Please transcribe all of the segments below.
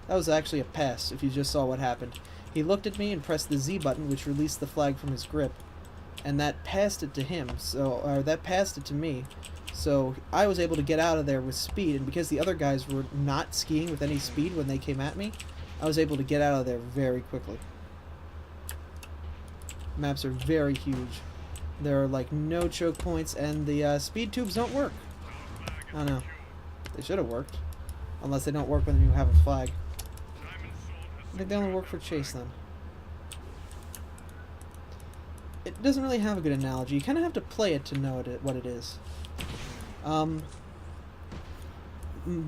That was actually a pass, if you just saw what happened. He looked at me and pressed the Z button, which released the flag from his grip, and that passed it to him, or that passed it to me. So I was able to get out of there with speed, and because the other guys were not skiing with any speed when they came at me, I was able to get out of there very quickly. Maps are very huge. There are like no choke points, and the speed tubes don't work. I don't know. They should have worked. Unless they don't work when you have a flag. I think they only work for chase then. It doesn't really have a good analogy. You kind of have to play it to know what it is.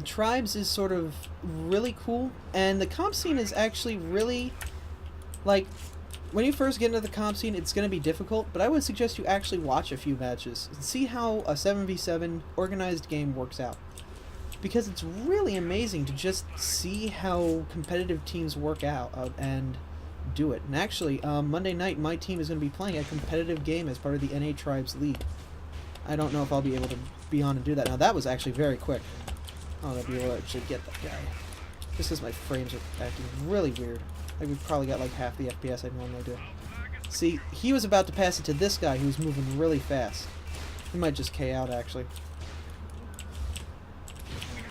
Tribes is sort of really cool, and the comp scene is actually really, like, when you first get into the comp scene, it's going to be difficult, but I would suggest you actually watch a few matches and see how a 7v7 organized game works out. Because it's really amazing to just see how competitive teams work out and do it. And actually, Monday night, my team is going to be playing a competitive game as part of the NA Tribes League. I don't know if I'll be able to be on and do that. Now, that was actually very quick. Oh, I'll be able to actually get that guy. Just because my frames are acting really weird. Like, we've probably got like half the FPS I normally do. See, he was about to pass it to this guy who's moving really fast. He might just K out, actually.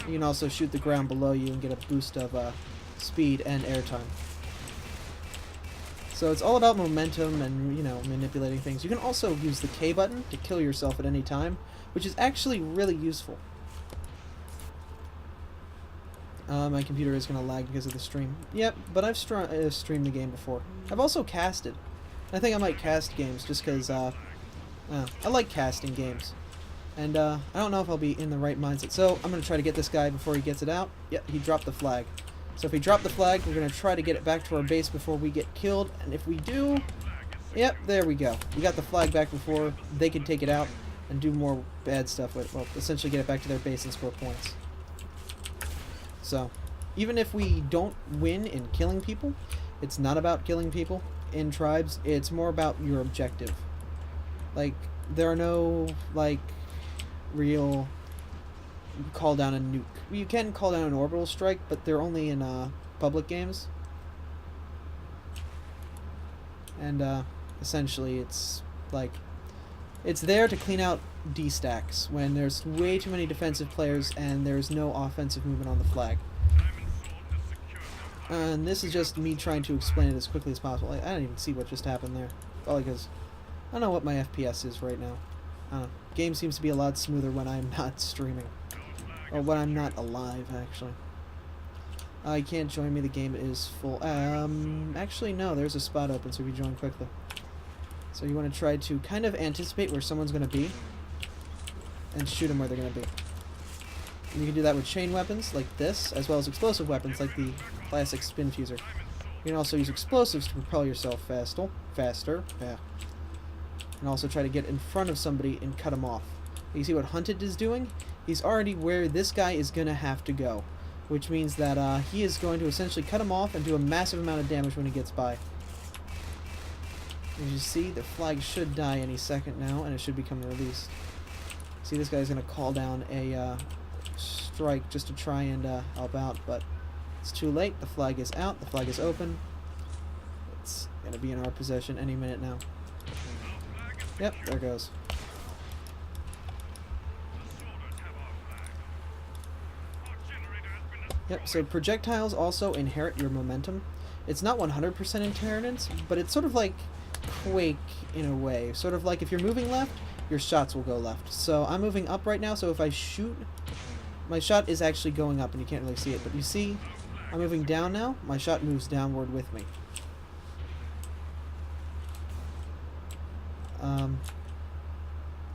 You can also shoot the ground below you and get a boost of speed and airtime. So it's all about momentum and, you know, manipulating things. You can also use the K button to kill yourself at any time, which is actually really useful. My computer is going to lag because of the stream. Yep, but I've streamed the game before. I've also casted. I think I might cast games just because I like casting games. And I don't know if I'll be in the right mindset. So I'm going to try to get this guy before he gets it out. Yep, he dropped the flag. So if we drop the flag, we're going to try to get it back to our base before we get killed. And if we do... Yep, there we go. We got the flag back before they could take it out and do more bad stuff with, well, essentially get it back to their base and score points. So, even if we don't win in killing people, it's not about killing people in tribes, it's more about your objective. Like, there are no, like, real call down a nuke. You can call down an orbital strike, but they're only in public games. And essentially it's like, it's there to clean out D-stacks when there's way too many defensive players and there's no offensive movement on the flag. And this is just me trying to explain it as quickly as possible. I don't even see what just happened there. Probably because I don't know what my FPS is right now. I don't know. Game seems to be a lot smoother when I'm not streaming. Or when I'm not alive, actually. You can't join me, the game is full. Actually no, there's a spot open, so if you join quickly. So you want to try to kind of anticipate where someone's going to be and shoot them where they're going to be. And you can do that with chain weapons like this, as well as explosive weapons like the classic spin fuser. You can also use explosives to propel yourself faster. Yeah. And also try to get in front of somebody and cut them off. You see what Hunted is doing? He's already where this guy is going to have to go, which means that he is going to essentially cut him off and do a massive amount of damage when he gets by. As you see, the flag should die any second now, and it should become released. See, this guy's going to call down a strike just to try and help out, but it's too late. The flag is out. The flag is open. It's going to be in our possession any minute now. Yep, there goes. Yep, so projectiles also inherit your momentum. It's not 100% inheritance, but it's sort of like Quake in a way. Sort of like if you're moving left, your shots will go left. So I'm moving up right now, so if I shoot, my shot is actually going up and you can't really see it. But you see, I'm moving down now, my shot moves downward with me.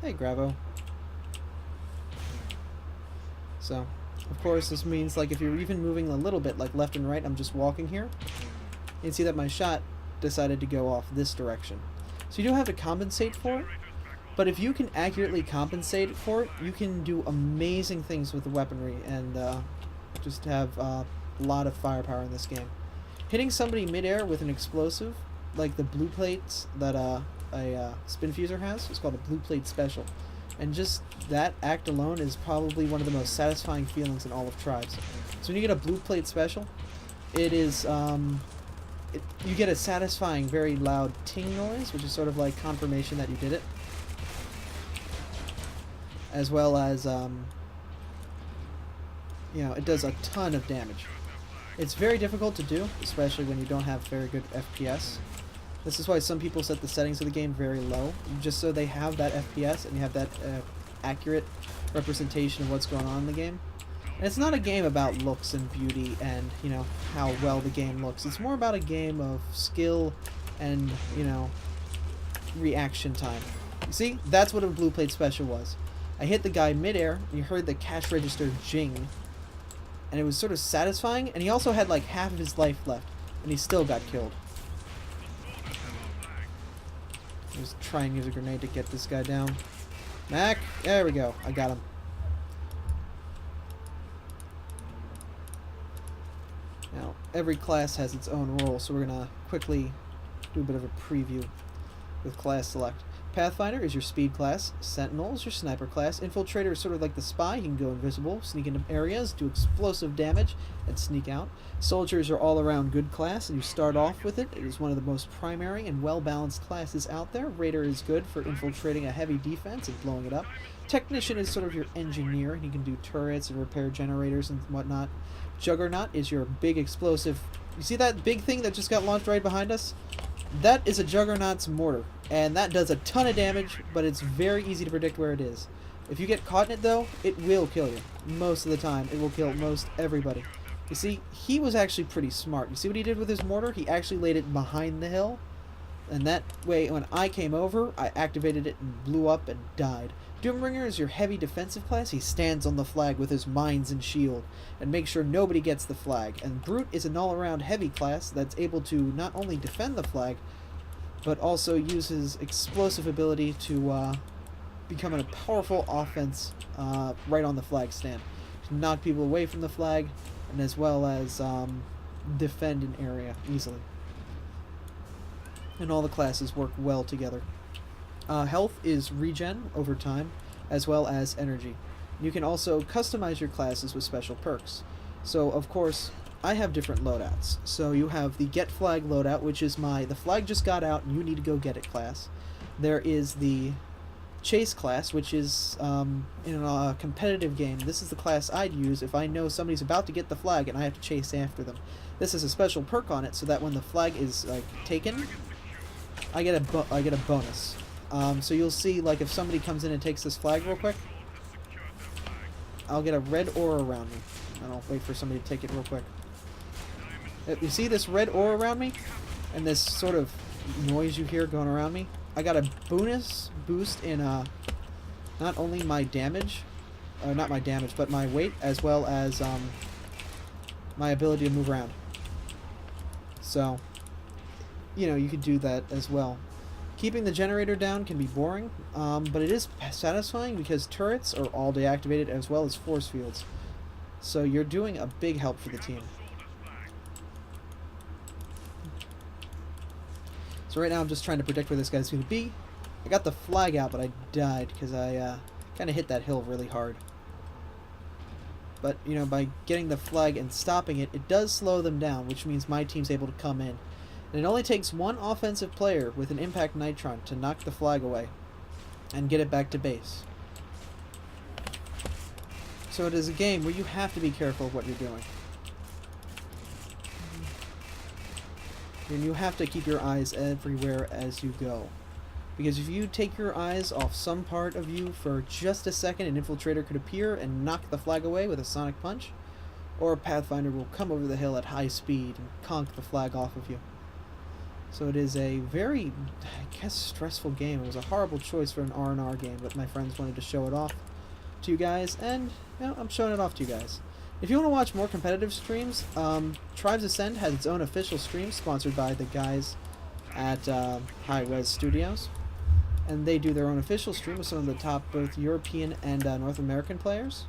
Hey, Gravo. So, of course, this means, like, if you're even moving a little bit, like left and right, I'm just walking here. You can see that my shot decided to go off this direction. So you do have to compensate for it, but if you can accurately compensate for it, you can do amazing things with the weaponry and just have a lot of firepower in this game. Hitting somebody midair with an explosive, like the blue plates that a spin fuser has, it's called a blue plate special. And just that act alone is probably one of the most satisfying feelings in all of Tribes. So when you get a blue plate special, It is, you get a satisfying, very loud ting noise, which is sort of like confirmation that you did it. As well as, you know, it does a ton of damage. It's very difficult to do, especially when you don't have very good FPS. This is why some people set the settings of the game very low, just so they have that FPS and you have that accurate representation of what's going on in the game. And it's not a game about looks and beauty and, you know, how well the game looks. It's more about a game of skill and, you know, reaction time. You see? That's what a Blue Plate Special was. I hit the guy midair, and you heard the cash register jing. And it was sort of satisfying, and he also had like half of his life left, and he still got killed. Just try and use a grenade to get this guy down. Mac, there we go. I got him. Now, every class has its own role, so we're going to quickly do a bit of a preview with class select. Pathfinder is your speed class, Sentinel is your sniper class, Infiltrator is sort of like the spy, he can go invisible, sneak into areas, do explosive damage, and sneak out. Soldiers are all around good class, and you start off with it. It is one of the most primary and well-balanced classes out there. Raider is good for infiltrating a heavy defense and blowing it up. Technician is sort of your engineer, and he can do turrets and repair generators and whatnot. Juggernaut is your big explosive... You see that big thing that just got launched right behind us? That is a Juggernaut's mortar, and that does a ton of damage, but it's very easy to predict where it is. If you get caught in it, though, it will kill you. Most of the time, it will kill most everybody. You see, he was actually pretty smart. You see what he did with his mortar? He actually laid it behind the hill, and that way, when I came over, I activated it and blew up and died. Doombringer is your heavy defensive class. He stands on the flag with his mines and shield and makes sure nobody gets the flag. And Brute is an all-around heavy class that's able to not only defend the flag, but also uses explosive ability to become a powerful offense right on the flag stand. To knock people away from the flag, and as well as defend an area easily. And all the classes work well together. Health is regen over time, as well as energy. You can also customize your classes with special perks. So, of course, I have different loadouts. So you have the Get Flag loadout, which is the flag just got out and you need to go get it class. There is the Chase class, which is, in a competitive game, this is the class I'd use if I know somebody's about to get the flag and I have to chase after them. This has a special perk on it so that when the flag is, taken, I get a bonus. So you'll see, like, if somebody comes in and takes this flag real quick, I'll get a red aura around me. And I'll wait for somebody to take it real quick. You see this red aura around me? And this sort of noise you hear going around me? I got a bonus boost in, not only my damage, not my damage, but my weight, as well as, my ability to move around. So, you know, you could do that as well. Keeping the generator down can be boring, but it is satisfying because turrets are all deactivated as well as force fields. So you're doing a big help for the team. So right now I'm just trying to predict where this guy's going to be. I got the flag out, but I died because I kind of hit that hill really hard. But, you know, by getting the flag and stopping it, it does slow them down, which means my team's able to come in. And it only takes one offensive player with an Impact Nitron to knock the flag away and get it back to base. So it is a game where you have to be careful of what you're doing. And you have to keep your eyes everywhere as you go. Because if you take your eyes off some part of you for just a second, an Infiltrator could appear and knock the flag away with a sonic punch, or a Pathfinder will come over the hill at high speed and conk the flag off of you. So it is a very, I guess, stressful game. It was a horrible choice for an R&R game, but my friends wanted to show it off to you guys, and you know, I'm showing it off to you guys. If you want to watch more competitive streams, Tribes Ascend has its own official stream sponsored by the guys at High Res Studios, and they do their own official stream with some of the top both European and North American players.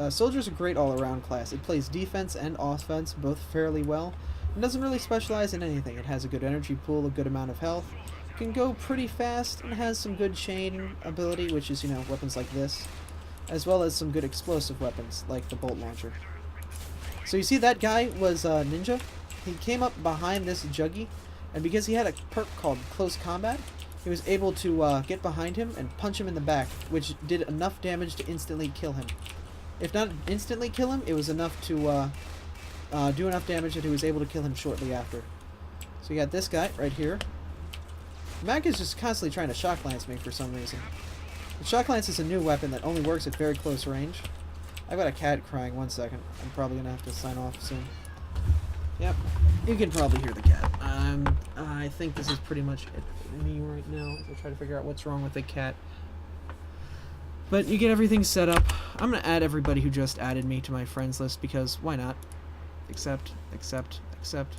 Soldier's a great all-around class. It plays defense and offense both fairly well. It doesn't really specialize in anything. It has a good energy pool, a good amount of health. It can go pretty fast and has some good chain ability, which is, you know, weapons like this. as well as some good explosive weapons, like the bolt launcher. So you see that guy was Ninja? He came up behind this Juggy, and because he had a perk called Close Combat, he was able to get behind him and punch him in the back, which did enough damage to instantly kill him. If not instantly kill him, it was enough to do enough damage that he was able to kill him shortly after. So you got this guy right here. Mac is just constantly trying to shock lance me for some reason. The shock lance is a new weapon that only works at very close range. I've got a cat crying. 1 second. I'm probably gonna have to sign off soon. Yep, you can probably hear the cat. I think this is pretty much it for me right now. I'll try to figure out what's wrong with the cat. But you get everything set up. I'm gonna add everybody who just added me to my friends list because why not? Accept, accept, accept.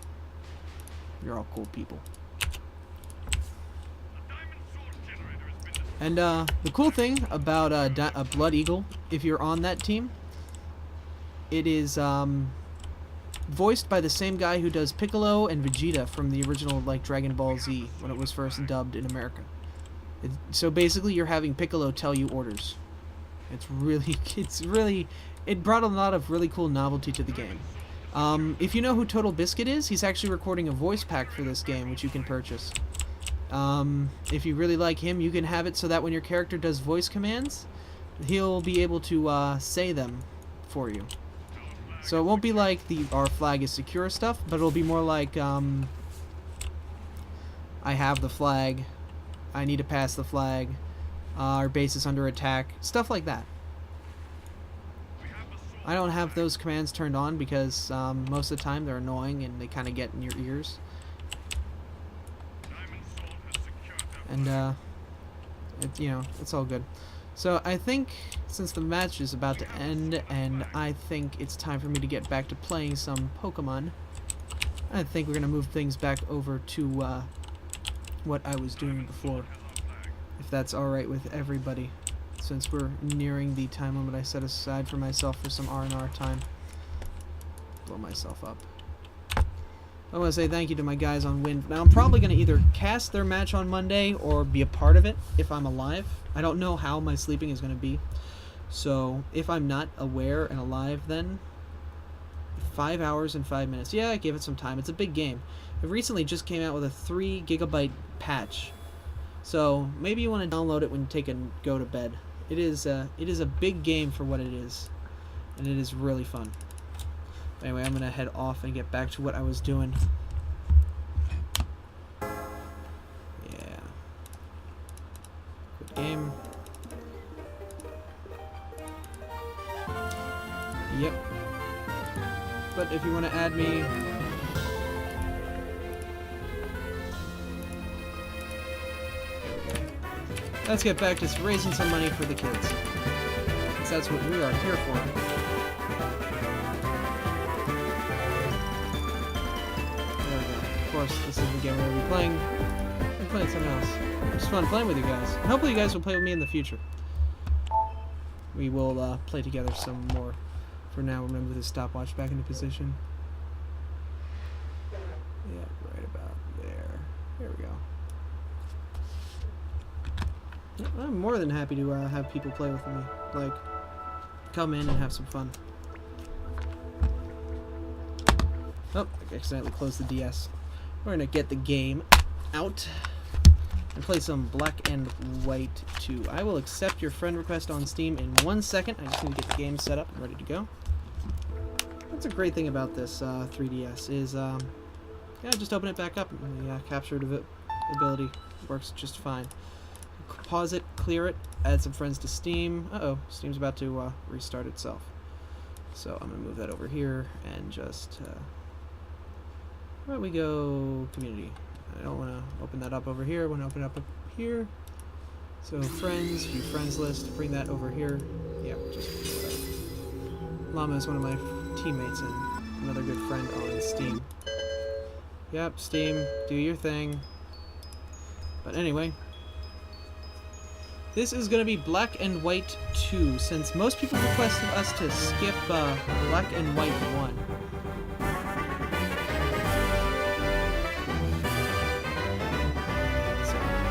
You're all cool people. And the cool thing about a Blood Eagle, if you're on that team, it is voiced by the same guy who does Piccolo and Vegeta from the original like Dragon Ball Z when it was first dubbed in America. So basically, you're having Piccolo tell you orders. It brought a lot of really cool novelty to the game. If you know who Total Biscuit is, he's actually recording a voice pack for this game, which you can purchase. If you really like him, you can have it so that when your character does voice commands, he'll be able to say them for you. So it won't be like our flag is secure stuff, but it'll be more like, I have the flag, I need to pass the flag, our base is under attack, stuff like that. I don't have those commands turned on because most of the time they're annoying and they kind of get in your ears. And, it's all good. So I think since the match is about to end and I think it's time for me to get back to playing some Pokemon, I think we're going to move things back over to what I was doing before. If that's alright with everybody, since we're nearing the time limit I set aside for myself for some R&R time. Blow myself up. I want to say thank you to my guys on Wind. Now, I'm probably going to either cast their match on Monday or be a part of it if I'm alive. I don't know how my sleeping is going to be. So, if I'm not aware and alive, then 5 hours and 5 minutes. Yeah, I gave it some time. It's a big game. It recently just came out with a 3 GB patch. So, maybe you want to download it when you take a go to bed. It is a big game for what it is. And it is really fun. Anyway, I'm going to head off and get back to what I was doing. Yeah. Good game. Yep. But if you want to add me... Let's get back to raising some money for the kids. Because that's what we are here for. Of course, this isn't the game we're going to be playing. I'm playing something else. It's fun playing with you guys. And hopefully you guys will play with me in the future. We will play together some more. For now, remember the stopwatch back into position. Yeah, right about there. There we go. Yeah, I'm more than happy to have people play with me. Like, come in and have some fun. Oh, I accidentally closed the DS. We're gonna get the game out and play some Black and White 2. I will accept your friend request on Steam in 1 second. I just need to get the game set up and ready to go. That's a great thing about this 3DS is, yeah, just open it back up and the capture ability works just fine. Pause it, clear it, add some friends to Steam. Uh-oh, Steam's about to restart itself. So I'm gonna move that over here and just... where do we go? Community. I don't want to open that up over here. I want to open it up here. So friends, view friends list. Bring that over here. Yeah, just whatever. Llama is one of my teammates and another good friend on Steam. Yep, Steam, do your thing. But anyway, this is going to be Black and White 2, since most people requested us to skip Black and White 1.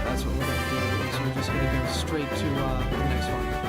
That's what we're going to do, is we're just going to go straight to the next one.